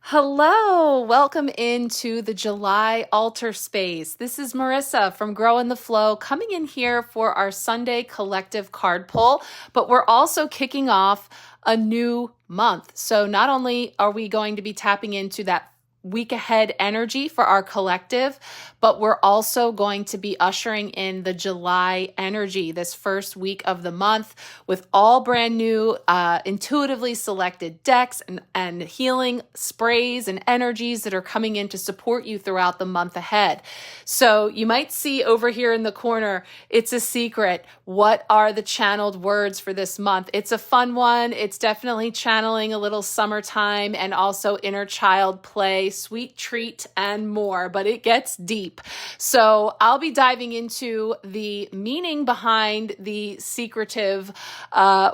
Hello, welcome into the July altar space. This is Marissa from Grow in the Flow coming in here for our Sunday collective card pull, but we're also kicking off a new month. So not only are we going to be tapping into that week ahead energy for our collective, but we're also going to be ushering in the July energy this first week of the month with all brand new intuitively selected decks and healing sprays and energies that are coming in to support you throughout the month ahead. So you might see over here in the corner, it's a secret. What are the channeled words for this month? It's a fun one. It's definitely channeling a little summertime and also inner child play, sweet treat, and more, but it gets deep. So I'll be diving into the meaning behind the secretive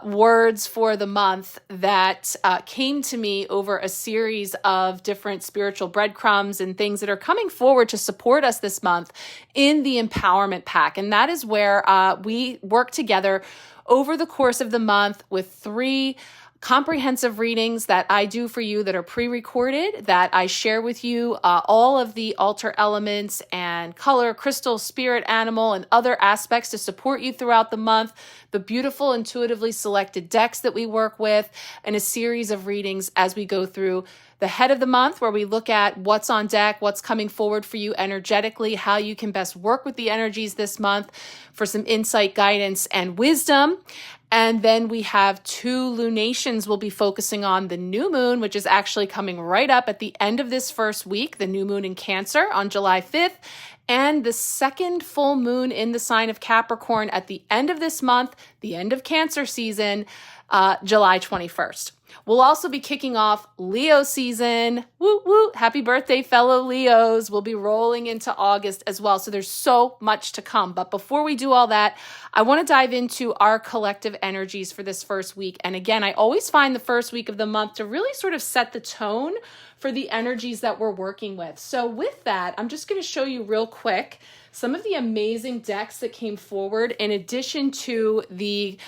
words for the month that came to me over a series of different spiritual breadcrumbs and things that are coming forward to support us this month in the Empowerment Pack. And that is where we work together over the course of the month with 3 comprehensive readings that I do for you that are pre-recorded, that I share with you all of the altar elements and color, crystal, spirit, animal, and other aspects to support you throughout the month, the beautiful intuitively selected decks that we work with, and a series of readings as we go through the head of the month, where we look at what's on deck, what's coming forward for you energetically, how you can best work with the energies this month for some insight, guidance, and wisdom. And then we have 2 lunations we'll be focusing on: the new moon, which is actually coming right up at the end of this first week, the new moon in Cancer on July 5th, and the second full moon in the sign of Capricorn at the end of this month, the end of Cancer season, July 21st. We'll also be kicking off Leo season. Woo woo! Happy birthday, fellow Leos. We'll be rolling into August as well. So there's so much to come. But before we do all that, I want to dive into our collective energies for this first week. And again, I always find the first week of the month to really sort of set the tone for the energies that we're working with. So with that, I'm just going to show you real quick some of the amazing decks that came forward in addition to the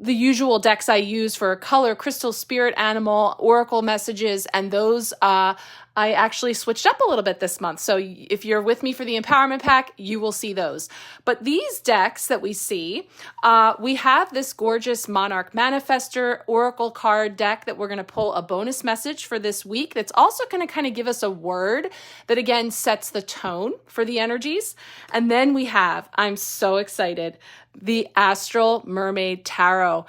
usual decks I use for color, crystal, spirit, animal, oracle messages, and those I actually switched up a little bit this month. So if you're with me for the Empowerment Pack, you will see those. But these decks that we see, we have this gorgeous Monarch Manifestor Oracle card deck that we're going to pull a bonus message for this week that's also going to kind of give us a word that, again, sets the tone for the energies. And then we have, I'm so excited, the Astral Mermaid Tarot.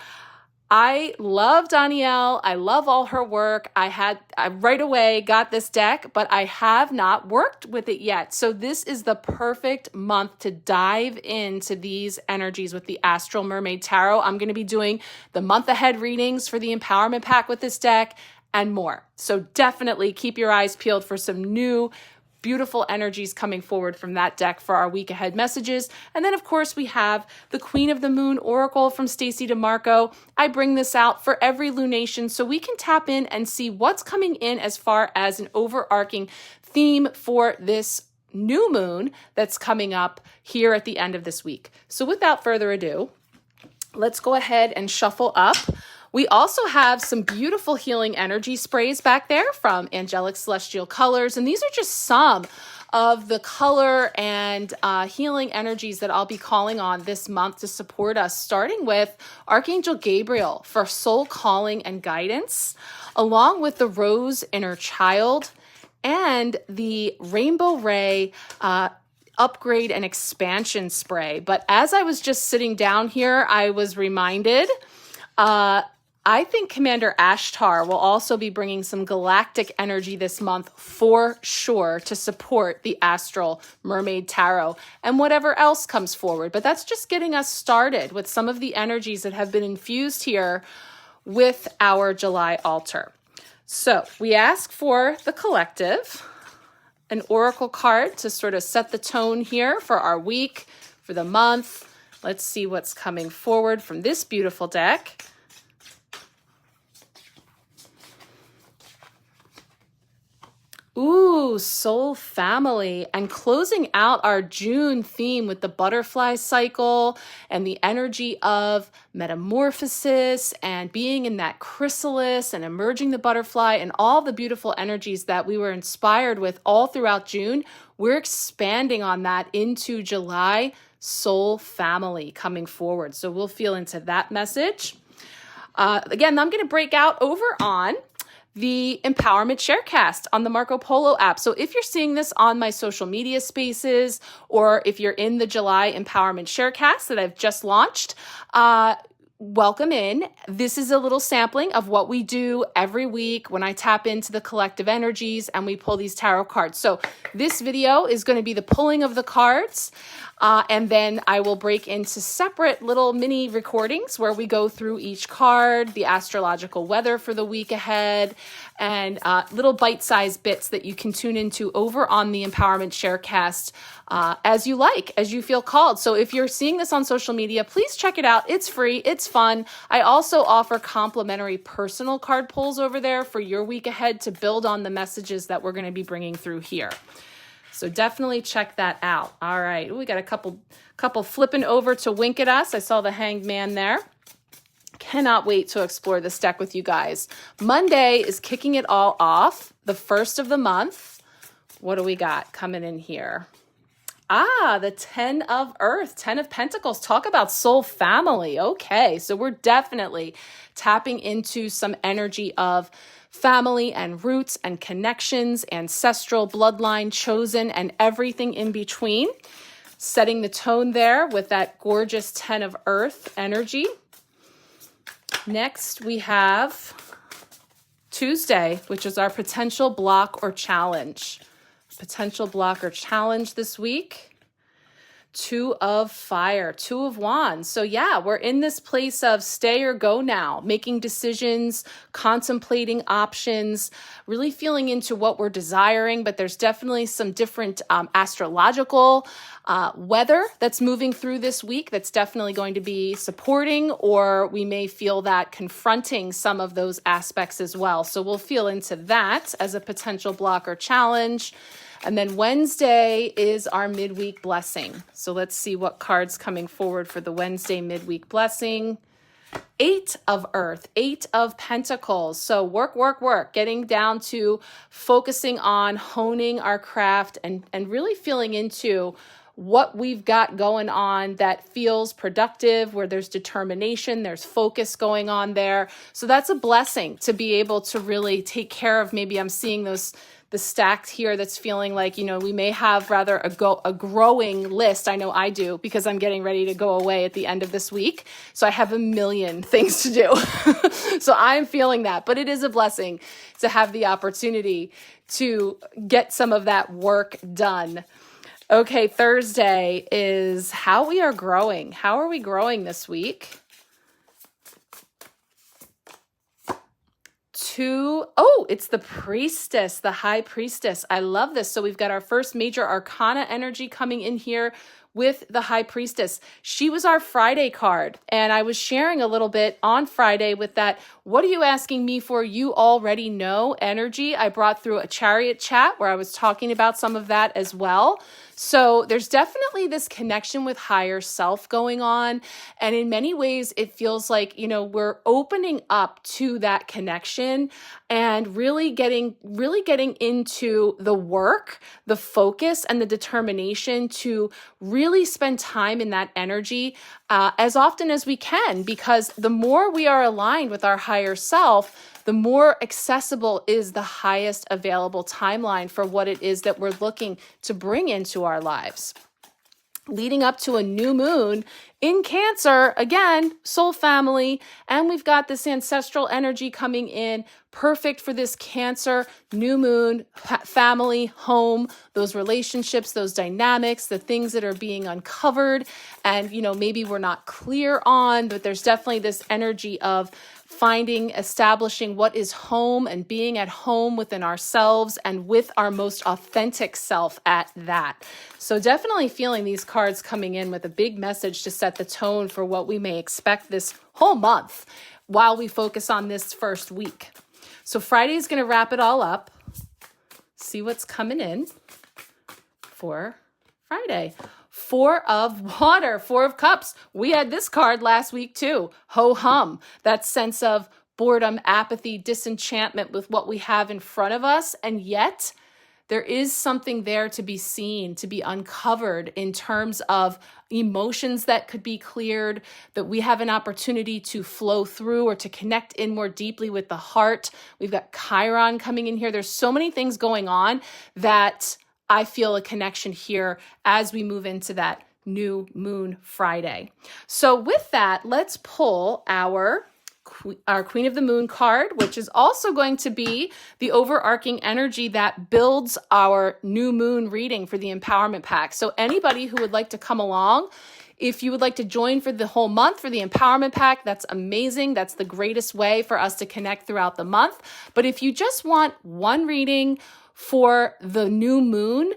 I love Dani'el. I love all her work. I right away got this deck, but I have not worked with it yet. So this is the perfect month to dive into these energies with the Astral Mermaid Tarot. I'm going to be doing the month ahead readings for the Empowerment Pack with this deck and more. So definitely keep your eyes peeled for some new beautiful energies coming forward from that deck for our week ahead messages. And then, of course, we have the Queen of the Moon Oracle from Stacey DeMarco. I bring this out for every lunation so we can tap in and see what's coming in as far as an overarching theme for this new moon that's coming up here at the end of this week. So without further ado, let's go ahead and shuffle up. We also have some beautiful healing energy sprays back there from Angelic Celestial Colors. And these are just some of the color and healing energies that I'll be calling on this month to support us, starting with Archangel Gabriel for soul calling and guidance, along with the Rose Inner Child and the Rainbow Ray upgrade and expansion spray. But as I was just sitting down here, I was reminded I think Commander Ashtar will also be bringing some galactic energy this month for sure to support the Astral Mermaid Tarot and whatever else comes forward. But that's just getting us started with some of the energies that have been infused here with our July altar. So we ask for the collective, an oracle card to sort of set the tone here for our week, for the month. Let's see what's coming forward from this beautiful deck. Ooh, Ooh, soul family, and closing out our June theme with the butterfly cycle and the energy of metamorphosis and being in that chrysalis and emerging the butterfly and all the beautiful energies that we were inspired with all throughout June. We're expanding on that into July, soul family coming forward. So we'll feel into that message. Again, I'm going to break out over on the Empowerment Sharecast on the Marco Polo app. So if you're seeing this on my social media spaces, or if you're in the July Empowerment Sharecast that I've just launched, welcome in. This is a little sampling of what we do every week when I tap into the collective energies and we pull these tarot cards. So this video is going to be the pulling of the cards. And then I will break into separate little mini recordings where we go through each card, the astrological weather for the week ahead, and little bite-sized bits that you can tune into over on the Empowerment Sharecast as you like, as you feel called. So if you're seeing this on social media, please check it out. It's free. It's fun. I also offer complimentary personal card pulls over there for your week ahead to build on the messages that we're going to be bringing through here. So definitely check that out. All right. We got a couple flipping over to wink at us. I saw the Hanged Man there. Cannot wait to explore this deck with you guys. Monday is kicking it all off, the first of the month. What do we got coming in here? The 10 of Earth, 10 of Pentacles. Talk about soul family. Okay, so we're definitely tapping into some energy of family and roots and connections, ancestral, bloodline, chosen, and everything in between. Setting the tone there with that gorgeous 10 of Earth energy. Next, we have Tuesday, which is our potential block or challenge. Potential block or challenge this week. 2 of Fire, 2 of Wands. So yeah, we're in this place of stay or go now, making decisions, contemplating options, really feeling into what we're desiring, but there's definitely some different astrological weather that's moving through this week that's definitely going to be supporting, or we may feel that confronting some of those aspects as well. So we'll feel into that as a potential block or challenge. And then Wednesday is our midweek blessing. So let's see what cards coming forward for the Wednesday midweek blessing. 8 of Earth, 8 of Pentacles. So work, getting down to focusing on honing our craft and really feeling into what we've got going on that feels productive, where there's determination, there's focus going on there. So that's a blessing to be able to really take care of. Maybe I'm seeing the stacked here that's feeling like, we may have rather a growing list. I know I do, because I'm getting ready to go away at the end of this week. So I have a million things to do. So I'm feeling that, but it is a blessing to have the opportunity to get some of that work done. Okay, Thursday is how we are growing. How are we growing this week? It's the Priestess, the High Priestess. I love this. So we've got our first major arcana energy coming in here with the High Priestess. She was our Friday card, and I was sharing a little bit on Friday with that, what are you asking me for? You already know energy. I brought through a chariot chat where I was talking about some of that as well. So there's definitely this connection with higher self going on. And in many ways, it feels like, we're opening up to that connection and really getting into the work, the focus, and the determination to really spend time in that energy as often as we can, because the more we are aligned with our higher self, the more accessible is the highest available timeline for what it is that we're looking to bring into our lives. Leading up to a new moon in Cancer, again, soul family, and we've got this ancestral energy coming in, perfect for this Cancer new moon, family, home, those relationships, those dynamics, the things that are being uncovered and, maybe we're not clear on, but there's definitely this energy of establishing what is home and being at home within ourselves and with our most authentic self at that. So definitely feeling these cards coming in with a big message to set the tone for what we may expect this whole month while we focus on this first week. So Friday is going to wrap it all up. see what's coming in for Friday. 4 of water, 4 of cups. We had this card last week too. Ho hum. That sense of boredom, apathy, disenchantment with what we have in front of us. And yet there is something there to be seen, to be uncovered in terms of emotions that could be cleared, that we have an opportunity to flow through or to connect in more deeply with the heart. We've got Chiron coming in here. There's so many things going on that I feel a connection here as we move into that new moon Friday. So with that, let's pull our Queen of the Moon card, which is also going to be the overarching energy that builds our new moon reading for the Empowerment Pack. So anybody who would like to come along, if you would like to join for the whole month for the Empowerment Pack, that's amazing. That's the greatest way for us to connect throughout the month. But if you just want one reading for the new moon,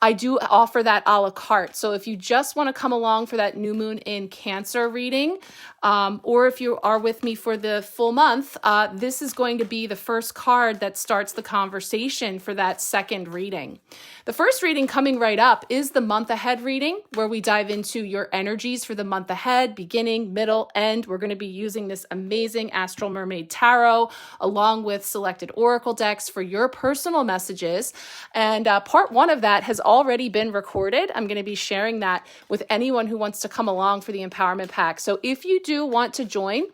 I do offer that a la carte. So if you just want to come along for that new moon in Cancer reading, or if you are with me for the full month, this is going to be the first card that starts the conversation for that second reading. The first reading coming right up is the month ahead reading, where we dive into your energies for the month ahead, beginning, middle, end. We're going to be using this amazing Astral Mermaid Tarot along with selected oracle decks for your personal messages. And part 1 of that has already been recorded. I'm going to be sharing that with anyone who wants to come along for the Empowerment Pack. So if you do want to join,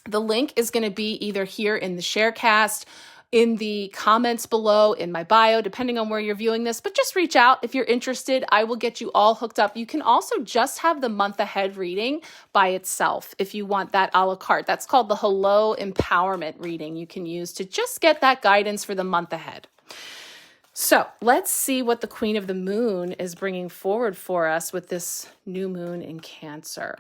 the link is going to be either here in the Sharecast, in the comments below, in my bio, depending on where you're viewing this, but just reach out if you're interested. I will get you all hooked up. You can also just have the month ahead reading by itself if you want that a la carte. That's called the Hello Empowerment reading you can use to just get that guidance for the month ahead. So let's see what the Queen of the Moon is bringing forward for us with this new moon in Cancer.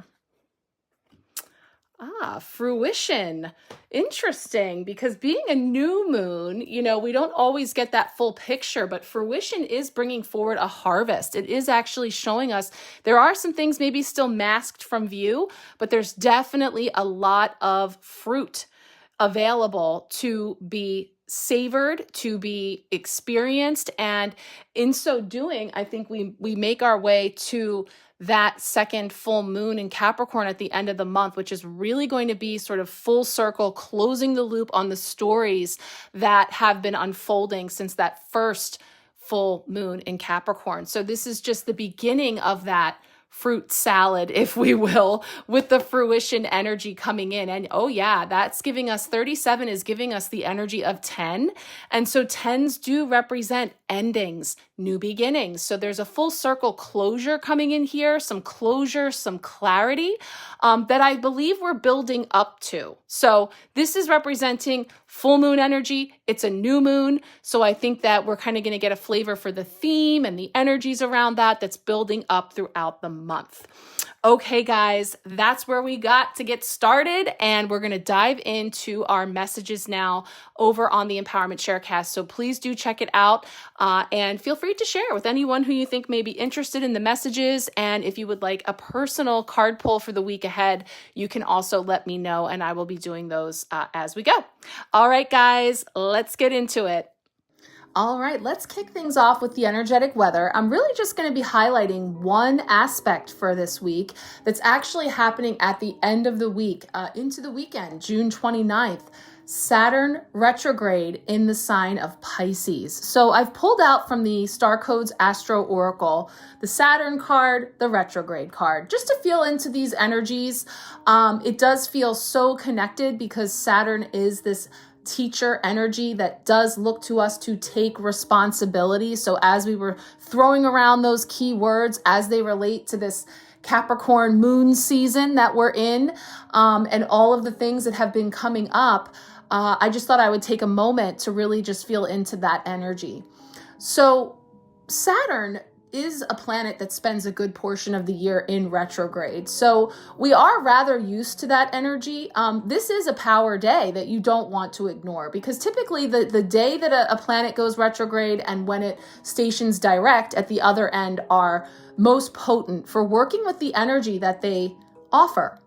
Fruition. Interesting, because being a new moon, we don't always get that full picture, but fruition is bringing forward a harvest. It is actually showing us there are some things maybe still masked from view, but there's definitely a lot of fruit available to be savored, to be experienced. And in so doing, I think we make our way to that second full moon in Capricorn at the end of the month, which is really going to be sort of full circle, closing the loop on the stories that have been unfolding since that first full moon in Capricorn. So this is just the beginning of that fruit salad, if we will, with the fruition energy coming in. And oh yeah, that's giving us 37 is giving us the energy of 10. And so 10s do represent endings, new beginnings. So there's a full circle closure coming in here, some closure, some clarity that I believe we're building up to. So this is representing full moon energy. It's a new moon. So I think that we're kind of going to get a flavor for the theme and the energies around that's building up throughout the month. Okay, guys, that's where we got to get started. And we're going to dive into our messages now over on the Empowerment Sharecast. So please do check it out and feel free to share with anyone who you think may be interested in the messages. And if you would like a personal card pull for the week ahead, you can also let me know, and I will be doing those as we go. All right, guys, let's get into it. All right, let's kick things off with the energetic weather. I'm really just going to be highlighting one aspect for this week that's actually happening at the end of the week, into the weekend, June 29th. Saturn retrograde in the sign of Pisces. So I've pulled out from the Star Codes Astro Oracle, the Saturn card, the retrograde card, just to feel into these energies. It does feel so connected because Saturn is this teacher energy that does look to us to take responsibility. So as we were throwing around those key words as they relate to this Capricorn moon season that we're in, and all of the things that have been coming up, I just thought I would take a moment to really just feel into that energy. So Saturn is a planet that spends a good portion of the year in retrograde. So we are rather used to that energy. This is a power day that you don't want to ignore, because typically the day that a planet goes retrograde and when it stations direct at the other end are most potent for working with the energy that they offer.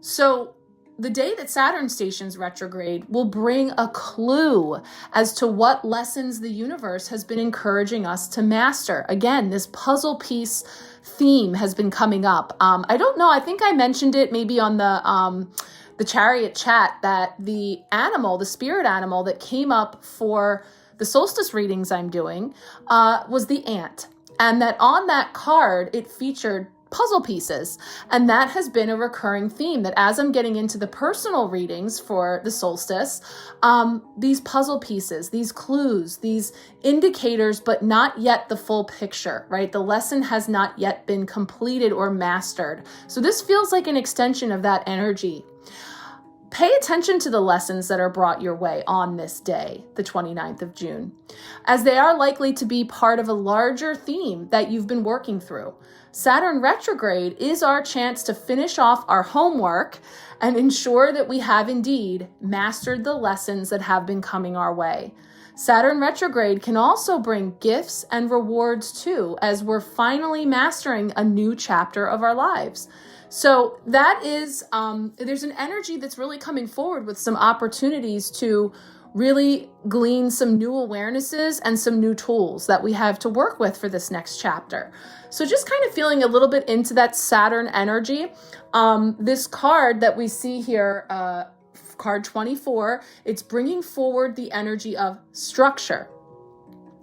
So the day that Saturn stations retrograde will bring a clue as to what lessons the universe has been encouraging us to master. Again, this puzzle piece theme has been coming up. I don't know. I think I mentioned it maybe on the chariot chat that the spirit animal that came up for the solstice readings I'm doing was the ant. And that on that card, it featured puzzle pieces. And that has been a recurring theme, that as I'm getting into the personal readings for the solstice, these puzzle pieces, these clues, these indicators, but not yet the full picture, right? The lesson has not yet been completed or mastered. So this feels like an extension of that energy. Pay attention to the lessons that are brought your way on this day, the 29th of June, as they are likely to be part of a larger theme that you've been working through. Saturn retrograde is our chance to finish off our homework and ensure that we have indeed mastered the lessons that have been coming our way. Saturn retrograde can also bring gifts and rewards too, as we're finally mastering a new chapter of our lives. So that is, there's an energy that's really coming forward with some opportunities to really glean some new awarenesses and some new tools that we have to work with for this next chapter. So just kind of feeling a little bit into that Saturn energy. This card that we see here, card 24, it's bringing forward the energy of structure.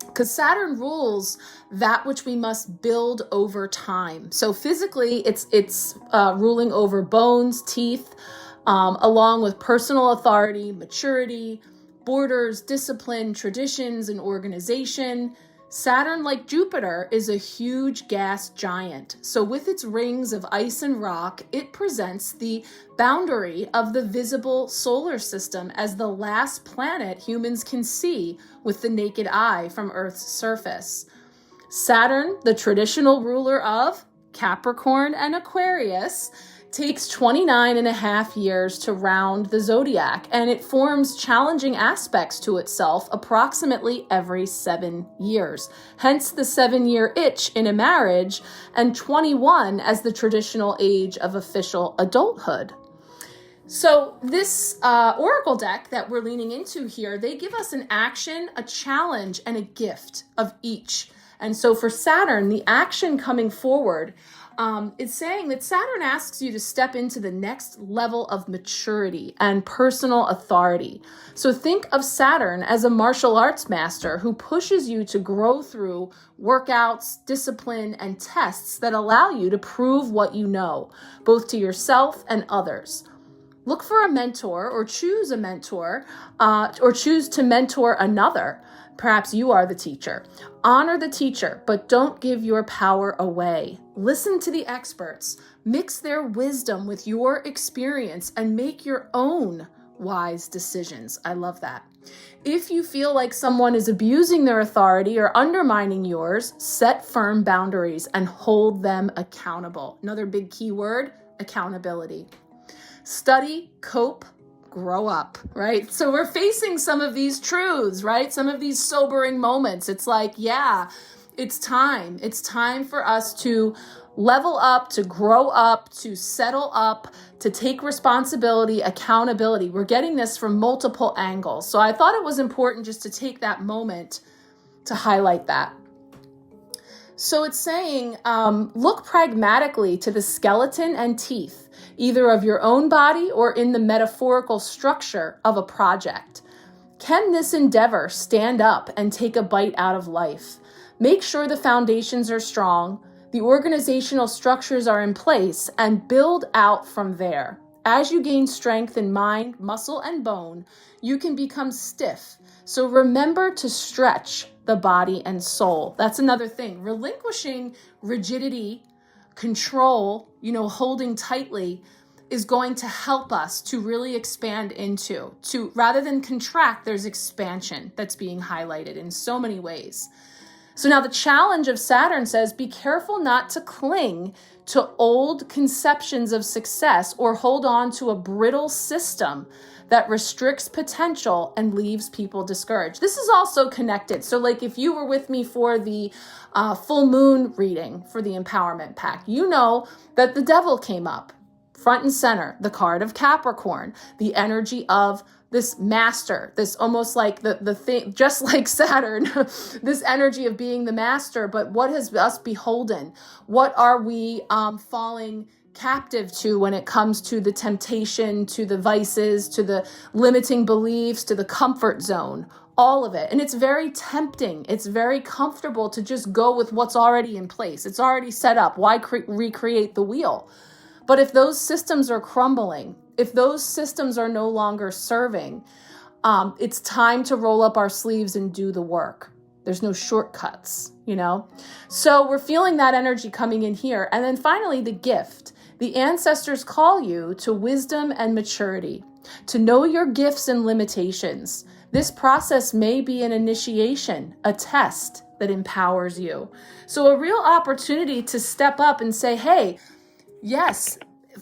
Because Saturn rules that which we must build over time. So physically, it's ruling over bones, teeth, along with personal authority, maturity, borders, discipline, traditions, and organization. Saturn, like Jupiter, is a huge gas giant. So with its rings of ice and rock, it presents the boundary of the visible solar system as the last planet humans can see with the naked eye from Earth's surface. Saturn, the traditional ruler of Capricorn and Aquarius, takes 29 and a half years to round the zodiac, and it forms challenging aspects to itself approximately every 7 years. Hence the 7-year itch in a marriage, and 21 as the traditional age of official adulthood. So this oracle deck that we're leaning into here, they give us an action, a challenge, and a gift of each. And so for Saturn, the action coming forward, it's saying that Saturn asks you to step into the next level of maturity and personal authority. So think of Saturn as a martial arts master who pushes you to grow through workouts, discipline, and tests that allow you to prove what you know, both to yourself and others. Look for a mentor or choose a mentor or choose to mentor another. Perhaps you are the teacher. Honor the teacher, but don't give your power away. Listen to the experts. Mix their wisdom with your experience and make your own wise decisions. I love that. If you feel like someone is abusing their authority or undermining yours, set firm boundaries and hold them accountable. Another big key word, accountability. Study, cope, grow up, right? So we're facing some of these truths, right? Some of these sobering moments. It's like, yeah, it's time. It's time for us to level up, to grow up, to settle up, to take responsibility, accountability. We're getting this from multiple angles. So I thought it was important just to take that moment to highlight that. So it's saying, look pragmatically to the skeleton and teeth, either of your own body or in the metaphorical structure of a project. Can this endeavor stand up and take a bite out of life? Make sure the foundations are strong, the organizational structures are in place, and build out from there. As you gain strength in mind, muscle, and bone, you can become stiff. So remember to stretch the body and soul. That's another thing. Relinquishing rigidity, control, holding tightly is going to help us to really expand into, rather than contract, there's expansion that's being highlighted in so many ways. So now the challenge of Saturn says, be careful not to cling to old conceptions of success or hold on to a brittle system that restricts potential and leaves people discouraged. This is also connected. So like if you were with me for the full moon reading for the Empowerment Pack, you know that the devil came up front and center, the card of Capricorn, the energy of this master, this almost like the thing, just like Saturn, this energy of being the master. But what has us beholden? What are we falling captive to when it comes to the temptation, to the vices, to the limiting beliefs, to the comfort zone? All of it. And it's very tempting. It's very comfortable to just go with what's already in place. It's already set up. Why recreate the wheel? But if those systems are crumbling, if those systems are no longer serving, it's time to roll up our sleeves and do the work. There's no shortcuts, you know? So we're feeling that energy coming in here. And then finally, the gift. The ancestors call you to wisdom and maturity, to know your gifts and limitations. This process may be an initiation, a test that empowers you. So a real opportunity to step up and say, hey, yes,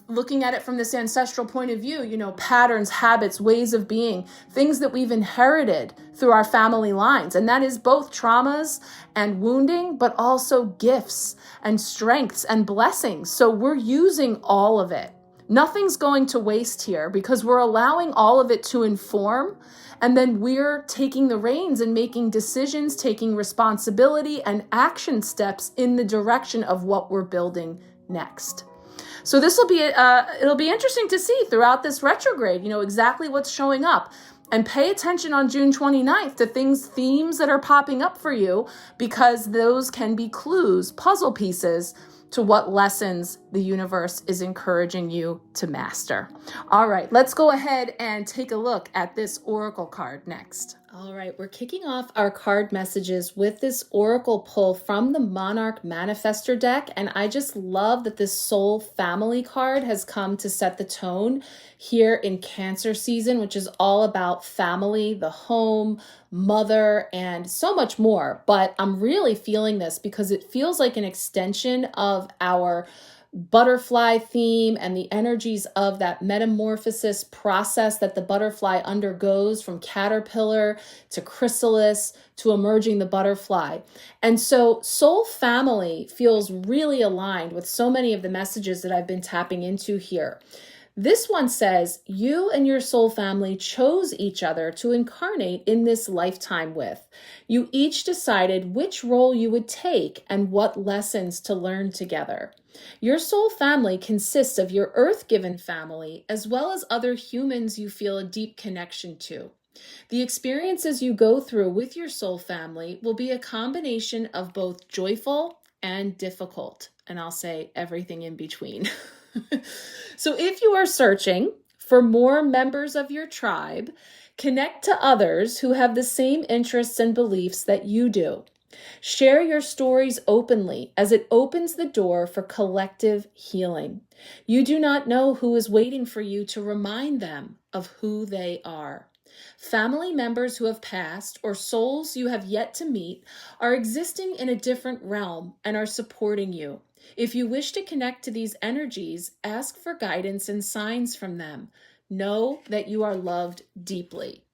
looking at it from this ancestral point of view, you know, patterns, habits, ways of being, things that we've inherited through our family lines. And that is both traumas and wounding, but also gifts and strengths and blessings. So we're using all of it. Nothing's going to waste here because we're allowing all of it to inform. And then we're taking the reins and making decisions, taking responsibility and action steps in the direction of what we're building next. So this will be, it'll be interesting to see throughout this retrograde, you know, exactly what's showing up. And pay attention on June 29th to themes that are popping up for you, because those can be clues, puzzle pieces to what lessons the universe is encouraging you to master. All right, let's go ahead and take a look at this oracle card next. All right, we're kicking off our card messages with this oracle pull from the Monarch Manifestor deck. And I just love that this soul family card has come to set the tone here in Cancer season, which is all about family, the home, mother, and so much more. But I'm really feeling this because it feels like an extension of our butterfly theme and the energies of that metamorphosis process that the butterfly undergoes from caterpillar to chrysalis to emerging the butterfly. And so soul family feels really aligned with so many of the messages that I've been tapping into here. This one says, you and your soul family chose each other to incarnate in this lifetime with. You each decided which role you would take and what lessons to learn together. Your soul family consists of your earth-given family as well as other humans you feel a deep connection to. The experiences you go through with your soul family will be a combination of both joyful and difficult, and I'll say everything in between. So if you are searching for more members of your tribe, connect to others who have the same interests and beliefs that you do. Share your stories openly as it opens the door for collective healing. You do not know who is waiting for you to remind them of who they are. Family members who have passed or souls you have yet to meet are existing in a different realm and are supporting you. If you wish to connect to these energies, ask for guidance and signs from them. Know that you are loved deeply.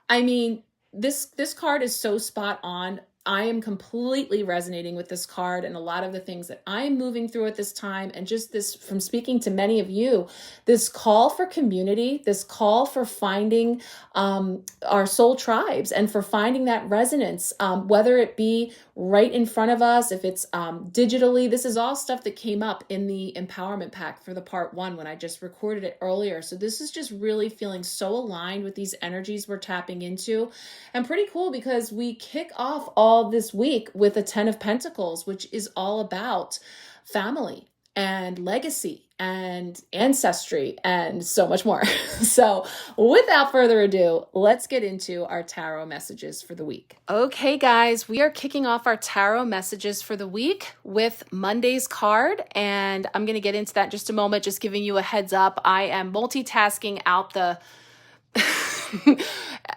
I mean, this card is so spot on. I am completely resonating with this card and a lot of the things that I'm moving through at this time. And just this, from speaking to many of you, this call for community, this call for finding our soul tribes and for finding that resonance, whether it be right in front of us, if it's digitally. This is all stuff that came up in the empowerment pack for the part 1 when I just recorded it earlier. So this is just really feeling so aligned with these energies we're tapping into, and pretty cool because we kick off all this week with a 10 of Pentacles, which is all about family and legacy and ancestry and so much more. So without further ado, let's get into our tarot messages for the week. Okay, guys, we are kicking off our tarot messages for the week with Monday's card, and I'm going to get into that in just a moment, just giving you a heads up. I am multitasking out the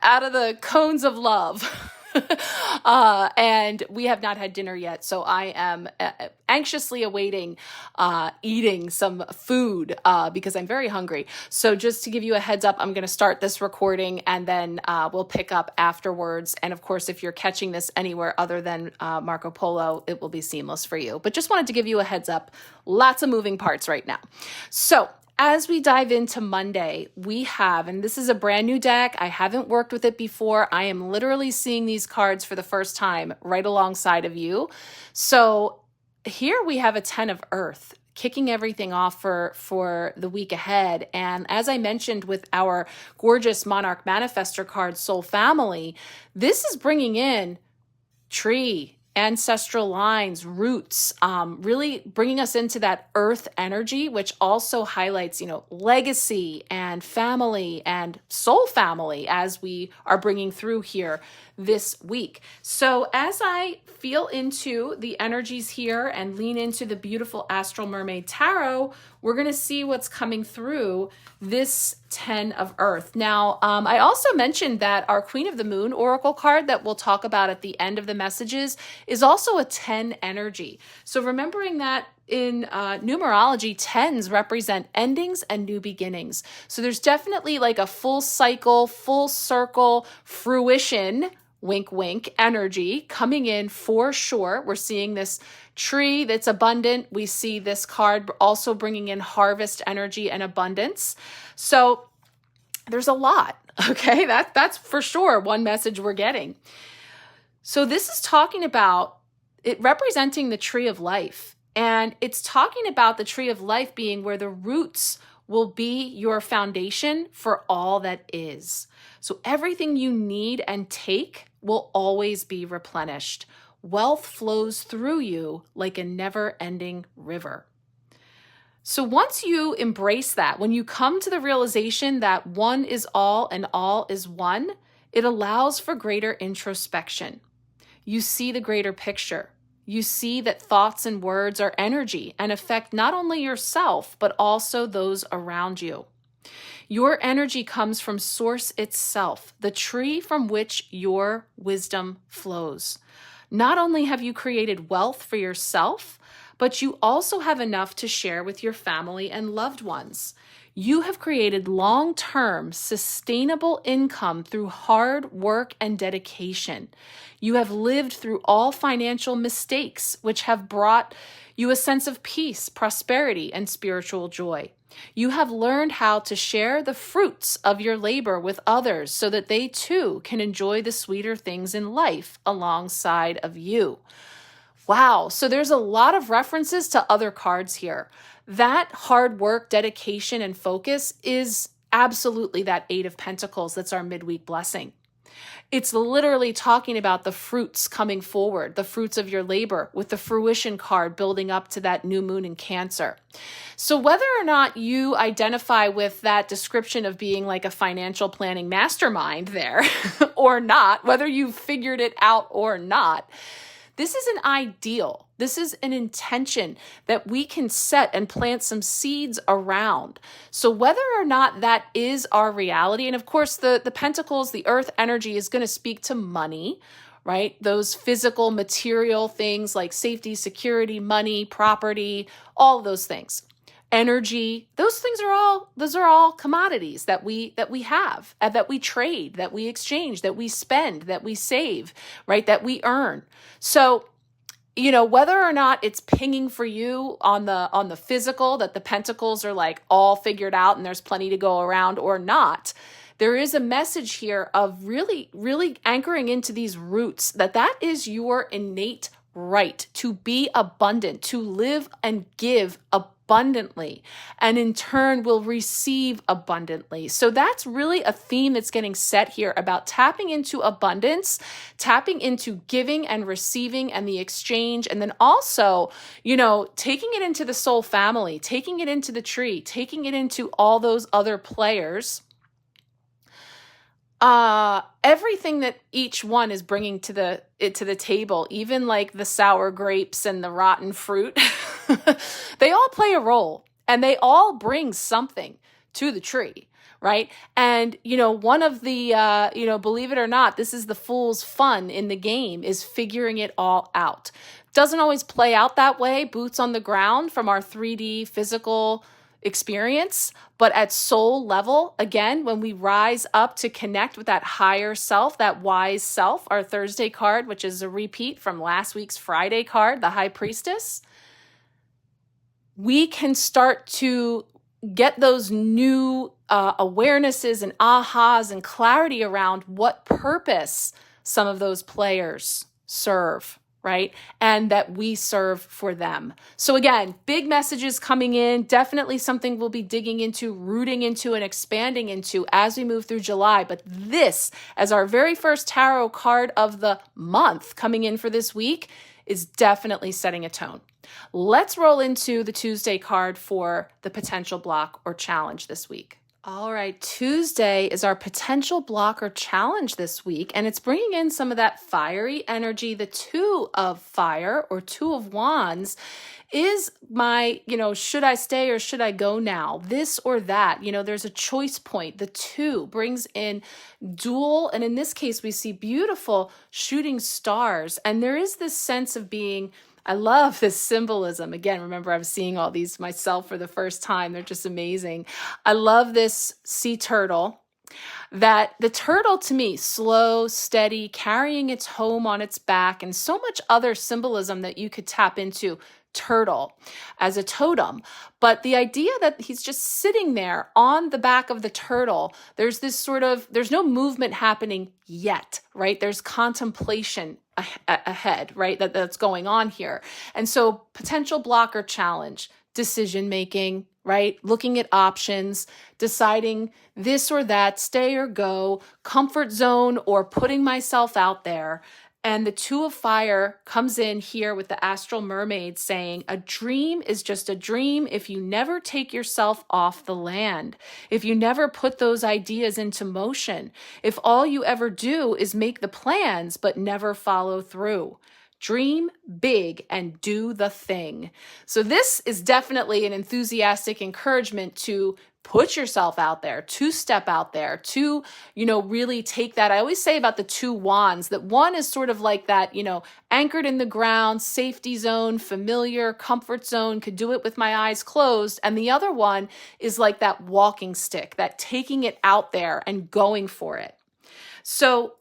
out of the cones of love. And we have not had dinner yet, so I am anxiously awaiting eating some food because I'm very hungry. So just to give you a heads up, I'm going to start this recording and then we'll pick up afterwards. And of course, if you're catching this anywhere other than Marco Polo, it will be seamless for you. But just wanted to give you a heads up. Lots of moving parts right now. So as we dive into Monday, we have, and this is a brand new deck. I haven't worked with it before. I am literally seeing these cards for the first time right alongside of you. So here we have a 10 of Earth, kicking everything off for the week ahead. And as I mentioned with our gorgeous Monarch Manifestor card, Soul Family, this is bringing in tree, ancestral lines, roots, really bringing us into that earth energy, which also highlights, legacy and family and soul family as we are bringing through here this week. So as I feel into the energies here and lean into the beautiful Astral Mermaid Tarot, we're going to see what's coming through this 10 of Earth. Now, I also mentioned that our Queen of the Moon Oracle card that we'll talk about at the end of the messages is also a 10 energy. So remembering that in numerology, 10s represent endings and new beginnings. So there's definitely like a full cycle, full circle, fruition, wink, wink, energy coming in for sure. We're seeing this tree that's abundant. We see this card also bringing in harvest energy and abundance. So there's a lot, okay? That's for sure one message we're getting. So this is talking about it representing the tree of life. And it's talking about the tree of life being where the roots will be your foundation for all that is. So everything you need and take will always be replenished. Wealth flows through you like a never-ending river. So once you embrace that, when you come to the realization that one is all and all is one, it allows for greater introspection. You see the greater picture. You see that thoughts and words are energy and affect not only yourself, but also those around you. Your energy comes from Source itself, the tree from which your wisdom flows. Not only have you created wealth for yourself, but you also have enough to share with your family and loved ones. You have created long-term, sustainable income through hard work and dedication. You have lived through all financial mistakes, which have brought you a sense of peace, prosperity, and spiritual joy. You have learned how to share the fruits of your labor with others so that they too can enjoy the sweeter things in life alongside of you. Wow, so there's a lot of references to other cards here. That hard work, dedication, and focus is absolutely that 8 of Pentacles that's our midweek blessing. It's literally talking about the fruits coming forward, the fruits of your labor, with the fruition card building up to that new moon in Cancer. So whether or not you identify with that description of being like a financial planning mastermind there or not, whether you've figured it out or not, this is an ideal. This is an intention that we can set and plant some seeds around. So whether or not that is our reality, and of course the pentacles, the earth energy is going to speak to money, right? Those physical, material things like safety, security, money, property, all of those things. Energy, those are all commodities that we have, that we trade, that we exchange, that we spend, that we save, right? That we earn. So, whether or not it's pinging for you on the physical, that the pentacles are like all figured out and there's plenty to go around or not, there is a message here of really, really anchoring into these roots that is your innate right to be abundant, to live and give abundantly, and in turn will receive abundantly. So that's really a theme that's getting set here about tapping into abundance, tapping into giving and receiving and the exchange, and then also, taking it into the soul family, taking it into the tree, taking it into all those other players. Everything that each one is bringing to the table, even like the sour grapes and the rotten fruit, they all play a role and they all bring something to the tree, right? And, one of the, believe it or not, this is the fool's fun in the game, is figuring it all out. Doesn't always play out that way, boots on the ground from our 3D physical experience, but at soul level, again, when we rise up to connect with that higher self, that wise self, our Thursday card, which is a repeat from last week's Friday card, the High Priestess, we can start to get those new awarenesses and ahas and clarity around what purpose some of those players serve, right? And that we serve for them. So again, big messages coming in, definitely something we'll be digging into, rooting into, and expanding into as we move through July. But this, as our very first tarot card of the month coming in for this week, is definitely setting a tone. Let's roll into the Tuesday card for the potential block or challenge this week. All right, Tuesday is our potential block or challenge this week, and it's bringing in some of that fiery energy. The Two of Fire or Two of Wands is my, should I stay or should I go now? This or that, there's a choice point. The two brings in dual, and in this case, we see beautiful shooting stars, and there is this sense of being, I love this symbolism. Again, remember, I was seeing all these myself for the first time. They're just amazing. I love this sea turtle. That the turtle, to me, slow, steady, carrying its home on its back, and so much other symbolism that you could tap into turtle as a totem. But the idea that he's just sitting there on the back of the turtle, there's this there's no movement happening yet, right? There's contemplation ahead, right? That's going on here. And so potential block or challenge, decision-making, right? Looking at options, deciding this or that, stay or go, comfort zone or putting myself out there. And the Two of Fire comes in here with the Astral Mermaid saying, a dream is just a dream if you never take yourself off the land, if you never put those ideas into motion, if all you ever do is make the plans but never follow through. Dream big and do the thing. So this is definitely an enthusiastic encouragement to put yourself out there, to step out there, to, really take that. I always say about the two wands that one is sort of like that, anchored in the ground, safety zone, familiar, comfort zone, could do it with my eyes closed. And the other one is like that walking stick, that taking it out there and going for it. So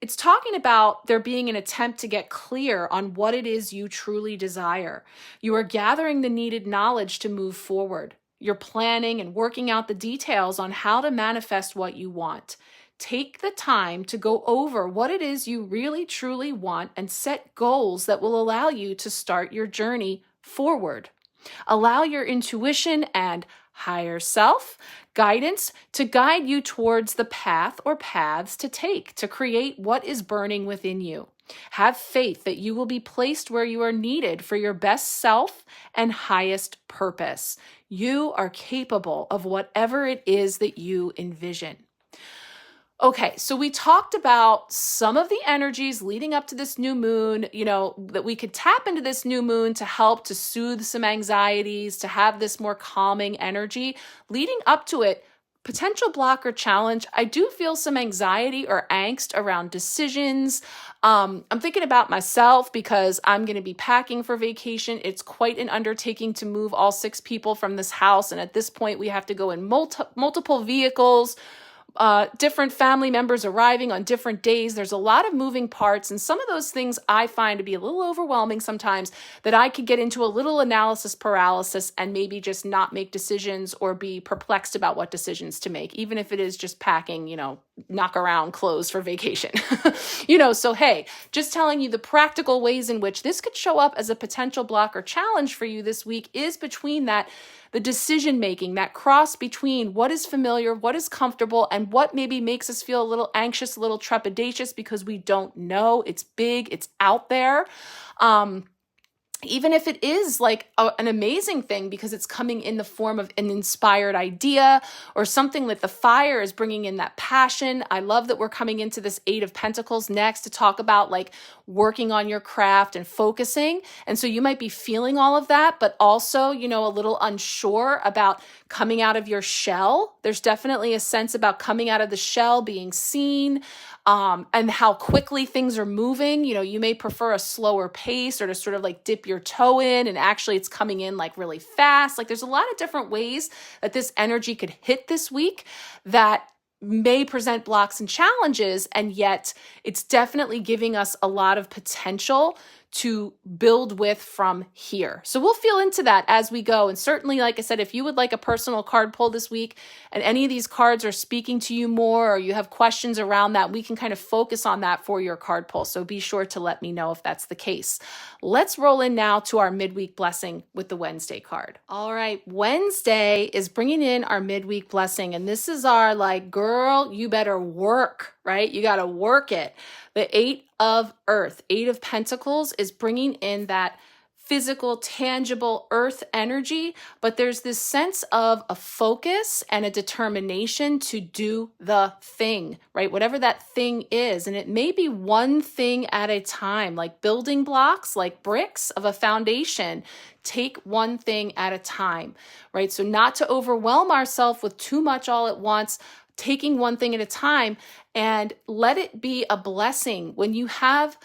it's talking about there being an attempt to get clear on what it is you truly desire. You are gathering the needed knowledge to move forward. You're planning and working out the details on how to manifest what you want. Take the time to go over what it is you really truly want and set goals that will allow you to start your journey forward. Allow your intuition and higher self guidance to guide you towards the path or paths to take to create what is burning within you. Have faith that you will be placed where you are needed for your best self and highest purpose. You are capable of whatever it is that you envision. Okay, so we talked about some of the energies leading up to this new moon, that we could tap into this new moon to help to soothe some anxieties, to have this more calming energy. Leading up to it, potential block or challenge, I do feel some anxiety or angst around decisions. I'm thinking about myself because I'm going to be packing for vacation. It's quite an undertaking to move all 6 people from this house. And at this point, we have to go in multiple vehicles, different family members arriving on different days. There's a lot of moving parts, and some of those things I find to be a little overwhelming sometimes, that I could get into a little analysis paralysis and maybe just not make decisions or be perplexed about what decisions to make, even if it is just packing, knock around clothes for vacation. So hey, just telling you the practical ways in which this could show up as a potential block or challenge for you this week is between the decision making, that cross between what is familiar, what is comfortable, and what maybe makes us feel a little anxious, a little trepidatious because we don't know. It's big, it's out there. Even if it is like an amazing thing because it's coming in the form of an inspired idea or something that the fire is bringing in that passion. I love that we're coming into this 8 of Pentacles next to talk about like working on your craft and focusing. And so you might be feeling all of that, but also, a little unsure about coming out of your shell. There's definitely a sense about coming out of the shell, being seen, and how quickly things are moving. You may prefer a slower pace or to sort of like dip your toe in, and actually it's coming in like really fast. Like there's a lot of different ways that this energy could hit this week that may present blocks and challenges, and yet it's definitely giving us a lot of potential to build with from here. So we'll feel into that as we go. And certainly, like I said, if you would like a personal card pull this week and any of these cards are speaking to you more, or you have questions around that, we can kind of focus on that for your card pull. So be sure to let me know if that's the case. Let's roll in now to our midweek blessing with the Wednesday card. All right, Wednesday is bringing in our midweek blessing. And this is our like, girl, you better work, right? You got to work it. The 8 of Earth, 8 of Pentacles is bringing in that physical, tangible earth energy, but there's this sense of a focus and a determination to do the thing, right? Whatever that thing is. And it may be one thing at a time, like building blocks, like bricks of a foundation. Take one thing at a time, right? So not to overwhelm ourselves with too much all at once, taking one thing at a time, and let it be a blessing when you have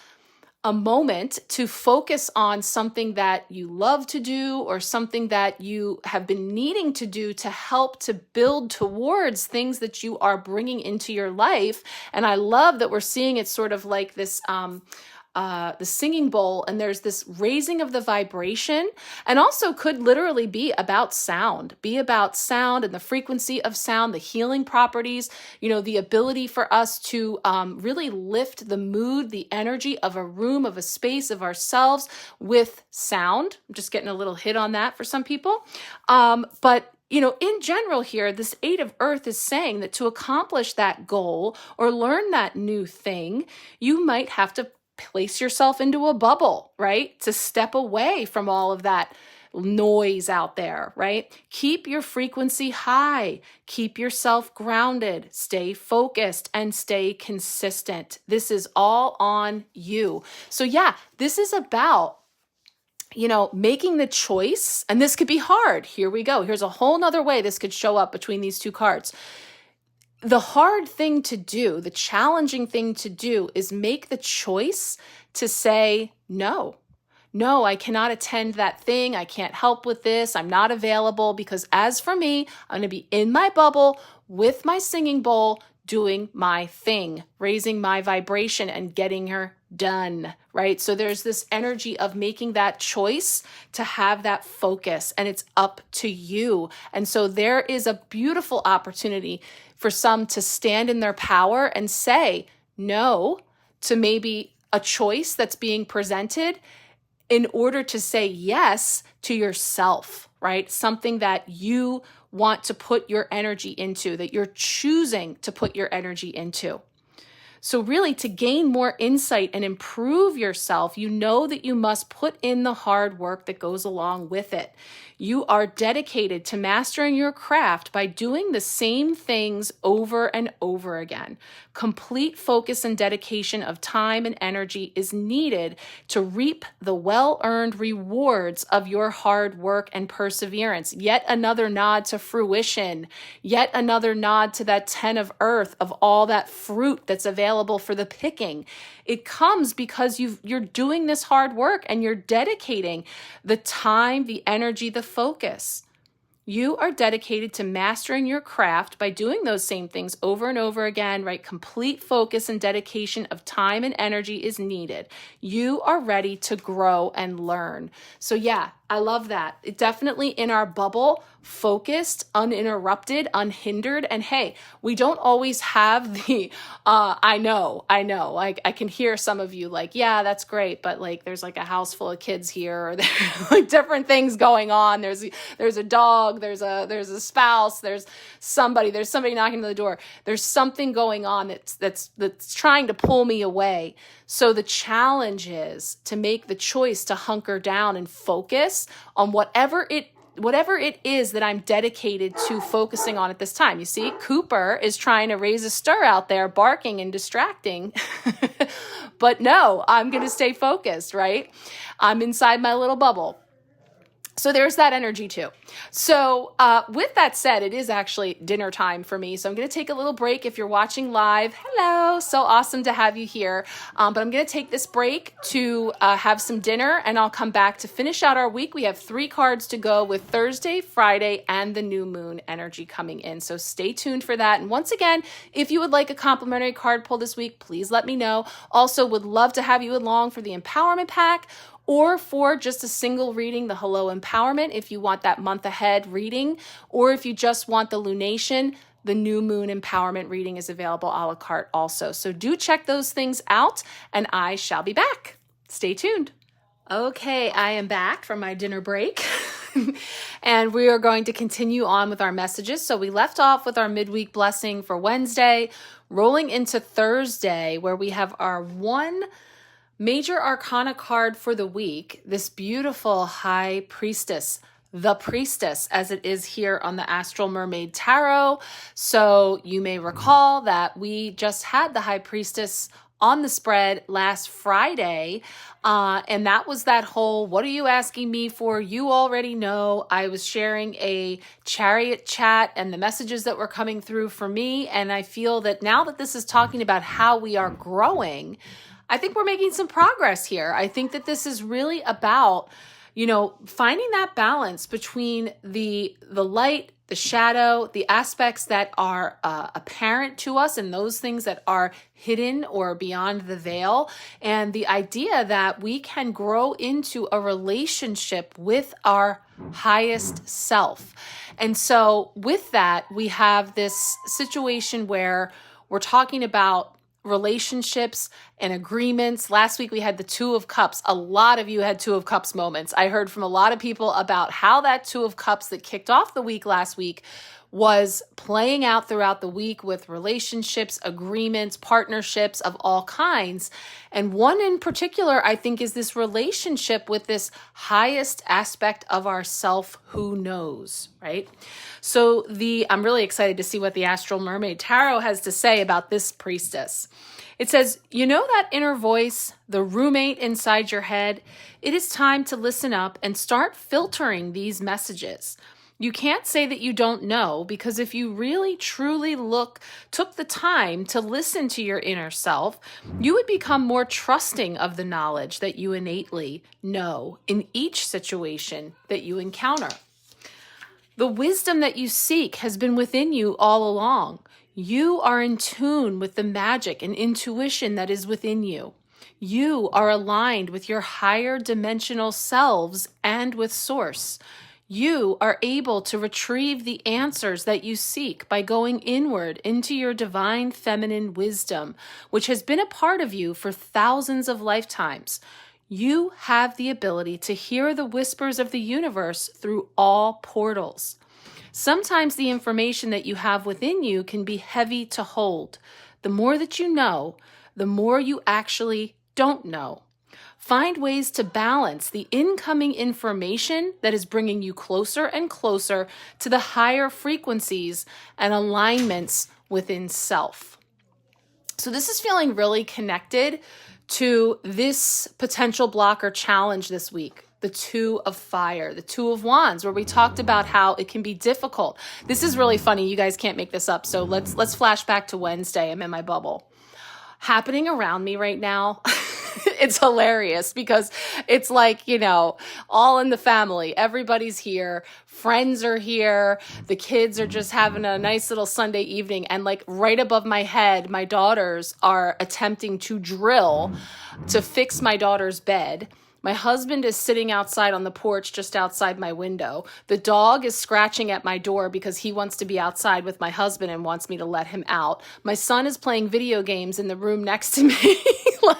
a moment to focus on something that you love to do or something that you have been needing to do to help to build towards things that you are bringing into your life. And I love that we're seeing it sort of like this the singing bowl, and there's this raising of the vibration, and also could literally be about sound and the frequency of sound, the healing properties, the ability for us to really lift the mood, the energy of a room, of a space, of ourselves with sound. I'm just getting a little hit on that for some people. But in general here, this 8 of Earth is saying that to accomplish that goal or learn that new thing, you might have to place yourself into a bubble, right? To step away from all of that noise out there, right? Keep your frequency high, keep yourself grounded, stay focused, and stay consistent. This is all on you. So yeah, this is about making the choice, and this could be hard. Here we go. Here's a whole nother way this could show up between these two cards. The hard thing to do, the challenging thing to do is make the choice to say, no, I cannot attend that thing. I can't help with this. I'm not available, because as for me, I'm going to be in my bubble with my singing bowl, doing my thing, raising my vibration and getting her done, right? So there's this energy of making that choice to have that focus, and it's up to you. And so there is a beautiful opportunity for some to stand in their power and say no to maybe a choice that's being presented in order to say yes to yourself, right? Something that you want to put your energy into, that you're choosing to put your energy into. So really, to gain more insight and improve yourself, you know that you must put in the hard work that goes along with it. You are dedicated to mastering your craft by doing the same things over and over again. Complete focus and dedication of time and energy is needed to reap the well-earned rewards of your hard work and perseverance. Yet another nod to fruition. Yet another nod to that 10 of Earth, of all that fruit that's available for the picking. It comes because you're doing this hard work and you're dedicating the time, the energy, the focus. You are dedicated to mastering your craft by doing those same things over and over again, right? Complete focus and dedication of time and energy is needed. You are ready to grow and learn. So yeah, I love that. It definitely in our bubble, focused, uninterrupted, unhindered. And hey, we don't always have the, I know, like I can hear some of you like, yeah, that's great. But like, there's like a house full of kids here, or there's like different things going on. There's a dog, there's a spouse, there's somebody knocking on the door. There's something going on that's trying to pull me away. So the challenge is to make the choice to hunker down and focus on whatever it is that I'm dedicated to focusing on at this time. You see, Cooper is trying to raise a stir out there, barking and distracting. But no, I'm going to stay focused, right? I'm inside my little bubble. So there's that energy too. So with that said, it is actually dinner time for me. So I'm going to take a little break. If you're watching live, hello. So awesome to have you here. But I'm going to take this break to have some dinner, and I'll come back to finish out our week. We have 3 cards to go with Thursday, Friday, and the new moon energy coming in. So stay tuned for that. And once again, if you would like a complimentary card pull this week, please let me know. Also would love to have you along for the empowerment pack, or for just a single reading, the Hello Empowerment, if you want that month ahead reading, or if you just want the lunation, the new moon empowerment reading is available a la carte also. So do check those things out, and I shall be back. Stay tuned. Okay, I am back from my dinner break. And we are going to continue on with our messages. So we left off with our midweek blessing for Wednesday, rolling into Thursday, where we have our one major arcana card for the week, this beautiful high priestess, the priestess, as it is here on the Astral Mermaid Tarot. So you may recall that we just had the high priestess on the spread last Friday. And that was that whole, what are you asking me for? You already know. I was sharing a chariot chat and the messages that were coming through for me. And I feel that now that this is talking about how we are growing, I think we're making some progress here. I think that this is really about, finding that balance between the light, the shadow, the aspects that are apparent to us, and those things that are hidden or beyond the veil, and the idea that we can grow into a relationship with our highest self. And so with that, we have this situation where we're talking about relationships and agreements. Last week we had the 2 of Cups. A lot of you had 2 of Cups moments. I heard from a lot of people about how that 2 of Cups that kicked off the week last week was playing out throughout the week with relationships, agreements, partnerships of all kinds. And one in particular, I think, is this relationship with this highest aspect of ourself who knows, right? So I'm really excited to see what the Astral Mermaid Tarot has to say about this priestess. It says, you know that inner voice, the roommate inside your head? It is time to listen up and start filtering these messages. You can't say that you don't know, because if you really truly took the time to listen to your inner self, you would become more trusting of the knowledge that you innately know in each situation that you encounter. The wisdom that you seek has been within you all along. You are in tune with the magic and intuition that is within you. You are aligned with your higher dimensional selves and with Source. You are able to retrieve the answers that you seek by going inward into your divine feminine wisdom, which has been a part of you for thousands of lifetimes. You have the ability to hear the whispers of the universe through all portals. Sometimes the information that you have within you can be heavy to hold. The more that you know, the more you actually don't know. Find ways to balance the incoming information that is bringing you closer and closer to the higher frequencies and alignments within self. So this is feeling really connected to this potential block or challenge this week. The 2 of Fire, the 2 of Wands, where we talked about how it can be difficult. This is really funny. You guys can't make this up. So let's flash back to Wednesday. I'm in my bubble. Happening around me right now. It's hilarious because it's like, all in the family. Everybody's here. Friends are here. The kids are just having a nice little Sunday evening. And like right above my head, my daughters are attempting to drill to fix my daughter's bed. My husband is sitting outside on the porch just outside my window. The dog is scratching at my door because he wants to be outside with my husband and wants me to let him out. My son is playing video games in the room next to me.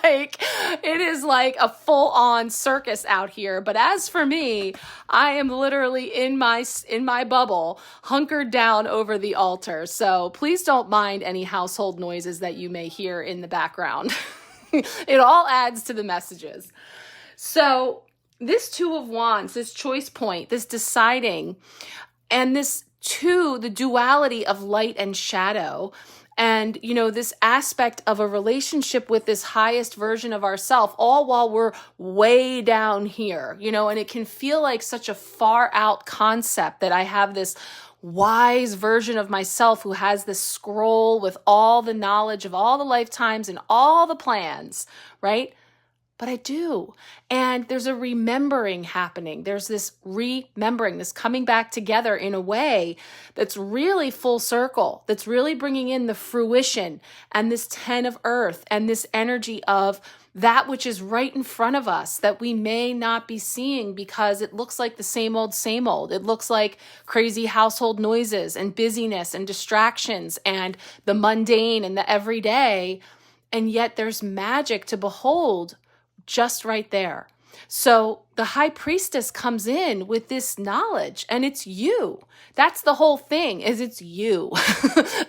It is like a full-on circus out here. But as for me, I am literally in my bubble, hunkered down over the altar. So please don't mind any household noises that you may hear in the background. It all adds to the messages. So this 2 of Wands, this choice point, this deciding, and this 2, the duality of light and shadow, And, this aspect of a relationship with this highest version of ourself, all while we're way down here, and it can feel like such a far out concept that I have this wise version of myself who has this scroll with all the knowledge of all the lifetimes and all the plans, right? But I do. And there's a remembering happening. There's this remembering, this coming back together in a way that's really full circle, that's really bringing in the fruition and this 10 of earth and this energy of that which is right in front of us that we may not be seeing because it looks like the same old, same old. It looks like crazy household noises and busyness and distractions and the mundane and the everyday. And yet there's magic to behold just right there. So the high priestess comes in with this knowledge, and it's you. That's the whole thing, is it's you.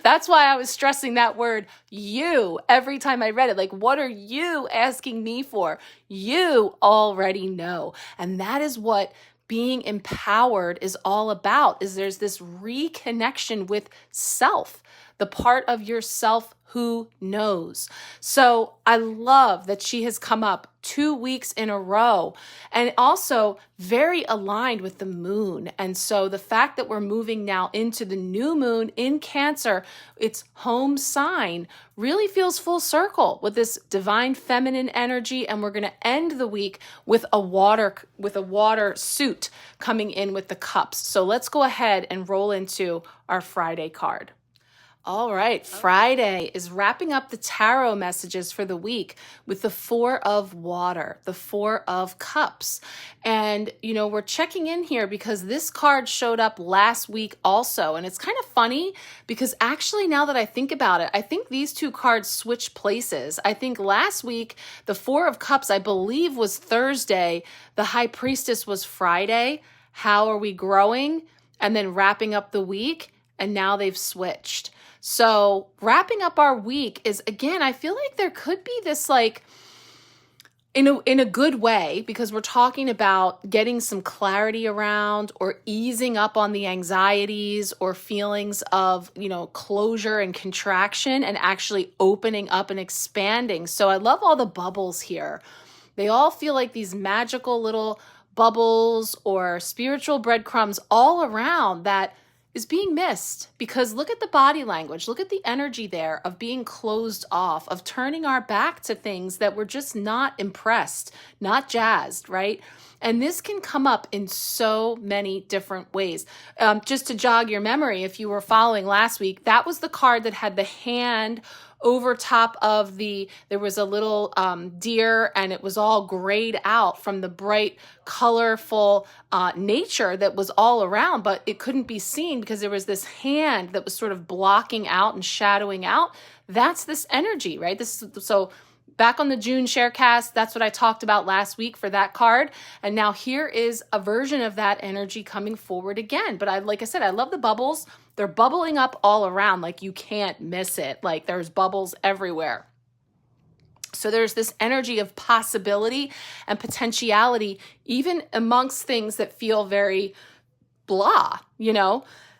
That's why I was stressing that word, you, every time I read it. Like, what are you asking me for? You already know. And that is what being empowered is all about, is there's this reconnection with self, the part of yourself who knows. So I love that she has come up 2 weeks in a row and also very aligned with the moon. And so the fact that we're moving now into the new moon in Cancer, its home sign, really feels full circle with this divine feminine energy. And we're going to end the week with a water suit coming in with the cups. So let's go ahead and roll into our Friday card. All right, Friday is wrapping up the tarot messages for the week with the 4 of water, the 4 of cups. And, we're checking in here because this card showed up last week also. And it's kind of funny because actually now that I think about it, I think these 2 cards switch places. I think last week, the 4 of cups, I believe, was Thursday. The high priestess was Friday. How are we growing? And then wrapping up the week. And now they've switched. So wrapping up our week is, again, I feel like there could be this in a good way, because we're talking about getting some clarity around or easing up on the anxieties or feelings of, closure and contraction and actually opening up and expanding. So I love all the bubbles here. They all feel like these magical little bubbles or spiritual breadcrumbs all around that is being missed, because look at the body language, look at the energy there of being closed off, of turning our back to things that we're just not impressed, not jazzed, right? And this can come up in so many different ways. Just to jog your memory, if you were following last week, that was the card that had the hand over top of there was a little deer, and it was all grayed out from the bright, colorful nature that was all around, but it couldn't be seen because there was this hand that was sort of blocking out and shadowing out. That's this energy, right? So back on the June Sharecast, that's what I talked about last week for that card. And now here is a version of that energy coming forward again. But like I said, I love the bubbles. They're bubbling up all around, like you can't miss it. Like there's bubbles everywhere. So there's this energy of possibility and potentiality, even amongst things that feel very blah,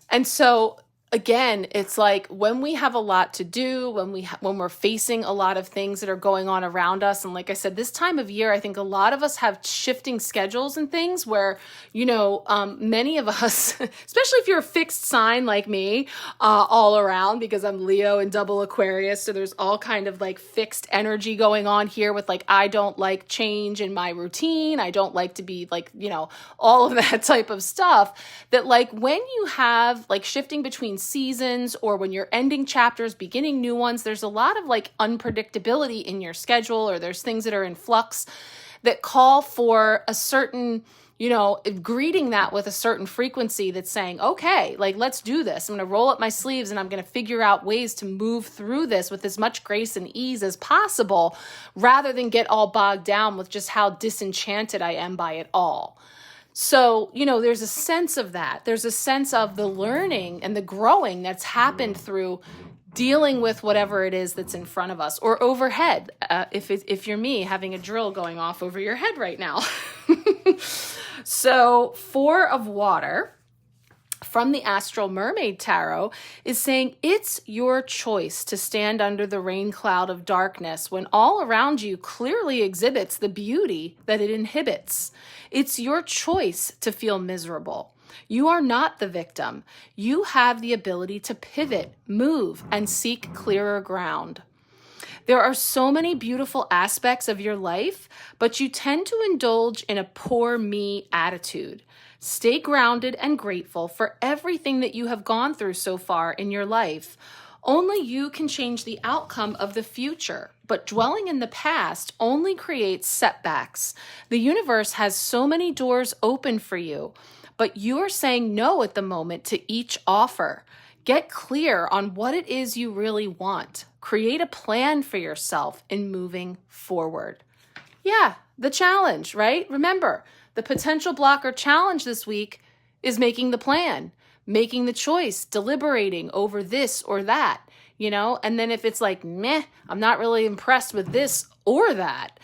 And so again, it's like when we have a lot to do, when we're facing a lot of things that are going on around us. And like I said, this time of year, I think a lot of us have shifting schedules and things where, many of us, especially if you're a fixed sign like me, all around, because I'm Leo and double Aquarius. So there's all kind of like fixed energy going on here with like, I don't like change in my routine. I don't like to be like, all of that type of stuff that like when you have like shifting between seasons or when you're ending chapters, beginning new ones, there's a lot of like unpredictability in your schedule, or there's things that are in flux that call for a certain, greeting that with a certain frequency that's saying, okay, like, let's do this. I'm going to roll up my sleeves and I'm going to figure out ways to move through this with as much grace and ease as possible, rather than get all bogged down with just how disenchanted I am by it all. So, there's a sense of that. There's a sense of the learning and the growing that's happened through dealing with whatever it is that's in front of us or overhead. If you're me, having a drill going off over your head right now. So 4 of water. from the Astral Mermaid Tarot is saying it's your choice to stand under the rain cloud of darkness when all around you clearly exhibits the beauty that it inhibits. It's your choice to feel miserable. You are not the victim. You have the ability to pivot, move, and seek clearer ground. There are so many beautiful aspects of your life, but you tend to indulge in a poor me attitude. Stay grounded and grateful for everything that you have gone through so far in your life. Only you can change the outcome of the future, but dwelling in the past only creates setbacks. The universe has so many doors open for you, but you are saying no at the moment to each offer. Get clear on what it is you really want. Create a plan for yourself in moving forward. Yeah, the challenge, right? Remember, the potential blocker challenge this week is making the plan, making the choice, deliberating over this or that, and then if it's like, meh, I'm not really impressed with this or that,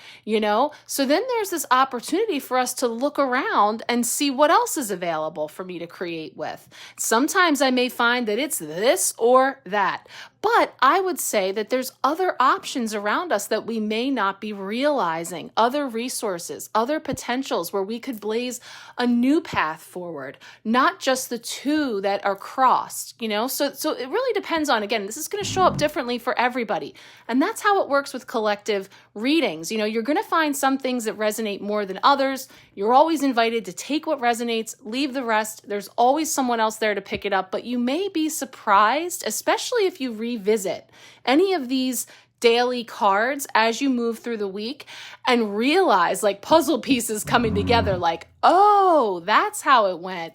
so then there's this opportunity for us to look around and see what else is available for me to create with. Sometimes I may find that it's this or that, but I would say that there's other options around us that we may not be realizing, other resources, other potentials where we could blaze a new path forward, not just the two that are crossed, So it really depends on, again, this is going to show up differently for everybody. And that's how it works with collective readings. You're going to find some things that resonate more than others. You're always invited to take what resonates, leave the rest. There's always someone else there to pick it up, but you may be surprised, especially if you revisit any of these daily cards as you move through the week and realize, like puzzle pieces coming together, like, oh, that's how it went.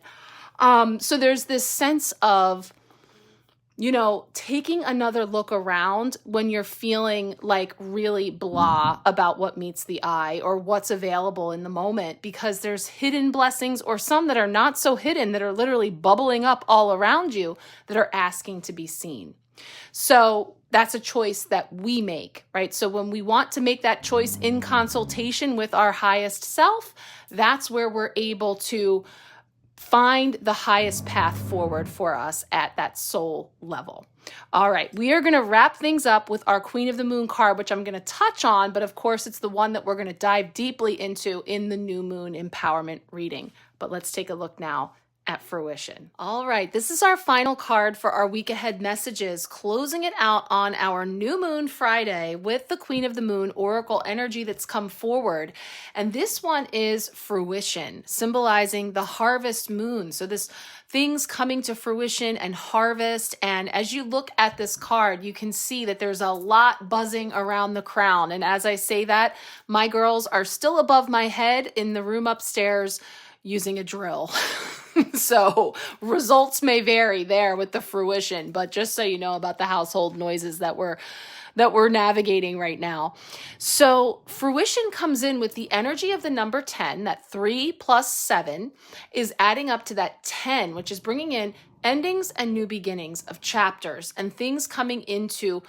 So there's this sense of, taking another look around when you're feeling like really blah about what meets the eye or what's available in the moment, because there's hidden blessings or some that are not so hidden that are literally bubbling up all around you that are asking to be seen. So that's a choice that we make, right? So when we want to make that choice in consultation with our highest self, that's where we're able to find the highest path forward for us at that soul level. All right, we are going to wrap things up with our Queen of the Moon card, which I'm going to touch on, but of course it's the one that we're going to dive deeply into in the new moon empowerment reading. But let's take a look now at fruition. All right, this is our final card for our week ahead messages, closing it out on our new moon Friday with the Queen of the Moon oracle energy that's come forward. And this one is fruition, symbolizing the harvest moon. So this things coming to fruition and harvest. And as you look at this card, you can see that there's a lot buzzing around the crown. And as I say that, my girls are still above my head in the room upstairs using a drill. So results may vary there with the fruition, but just so you know about the household noises that we're navigating right now. So fruition comes in with the energy of the number 10, that 3 plus 7 is adding up to that 10, which is bringing in endings and new beginnings of chapters and things coming into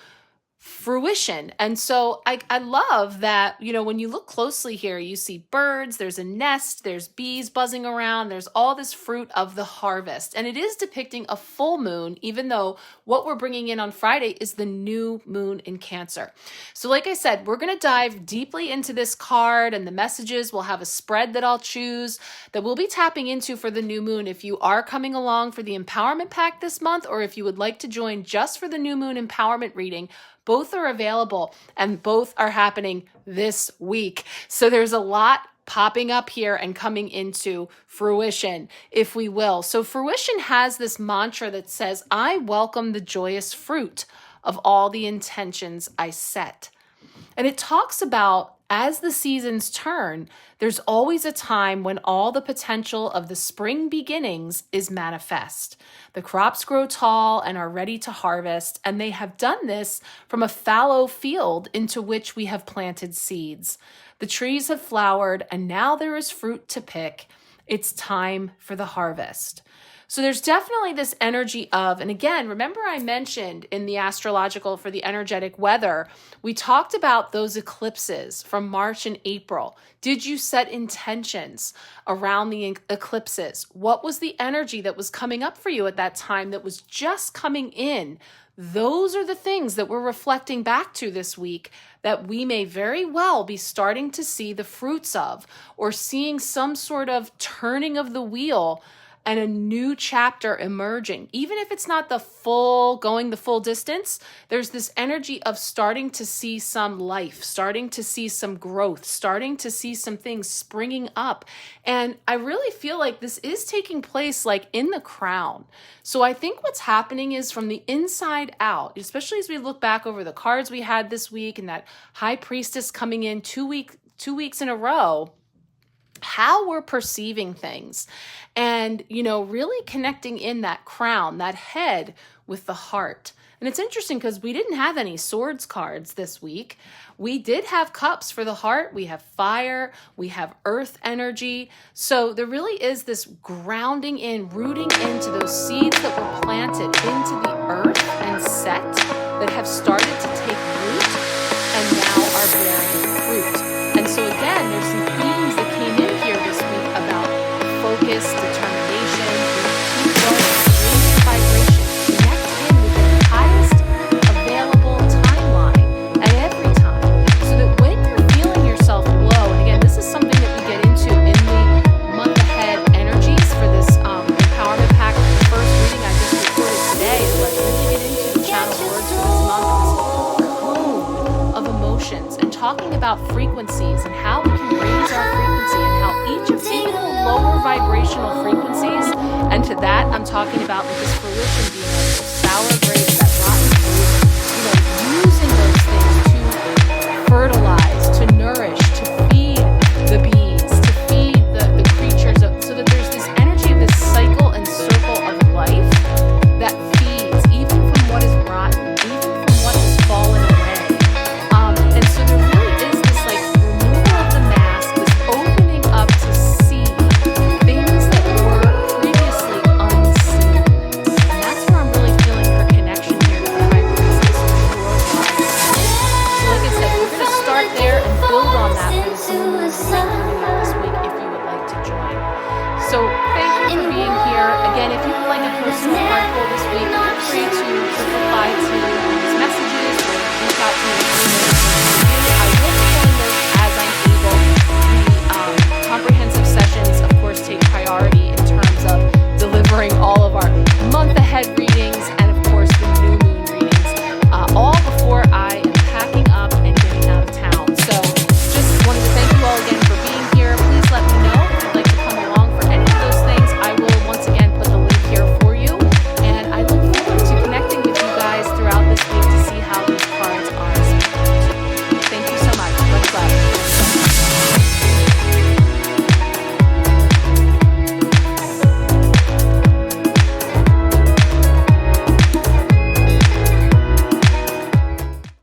fruition. And so I love that, when you look closely here, you see birds, there's a nest, there's bees buzzing around, there's all this fruit of the harvest. And it is depicting a full moon, even though what we're bringing in on Friday is the new moon in Cancer. So like I said, we're going to dive deeply into this card and the messages. We'll have a spread that I'll choose that we'll be tapping into for the new moon. If you are coming along for the empowerment pack this month, or if you would like to join just for the new moon empowerment reading, both are available and both are happening this week. So there's a lot popping up here and coming into fruition, if we will. So fruition has this mantra that says, I welcome the joyous fruit of all the intentions I set. And it talks about, as the seasons turn, there's always a time when all the potential of the spring beginnings is manifest. The crops grow tall and are ready to harvest, and they have done this from a fallow field into which we have planted seeds. The trees have flowered, and now there is fruit to pick. It's time for the harvest. So there's definitely this energy of, and again, remember I mentioned in the astrological for the energetic weather, we talked about those eclipses from March and April. Did you set intentions around the eclipses? What was the energy that was coming up for you at that time that was just coming in? Those are the things that we're reflecting back to this week that we may very well be starting to see the fruits of, or seeing some sort of turning of the wheel and a new chapter emerging. Even if it's not going the full distance, there's this energy of starting to see some life, starting to see some growth, starting to see some things springing up. And I really feel like this is taking place like in the crown. So I think what's happening is from the inside out, especially as we look back over the cards we had this week and that high priestess coming in 2 weeks in a row, how we're perceiving things, and, really connecting in that crown, that head with the heart. And it's interesting because we didn't have any swords cards this week. We did have cups for the heart. We have fire. We have earth energy. So there really is this grounding in, rooting into those seeds that were planted into the earth and set, that have started to take root and now are bearing fruit. And so again, there's some themes that came in here this week about focus, determination, keep going, raise your vibration, connect in with the highest available timeline at every time, so that when you're feeling yourself low, and again, this is something that we get into in the month ahead energies for this empowerment pack, the first reading I just recorded today, to like really get into the channel words for this month, this cone of emotions, and talking about frequencies and how we can raise our frequency, and how each of even the lower vibrational frequencies, and to that I'm talking about with this fruition being like the sour grapes, that rotten fruit, using those things to fertilize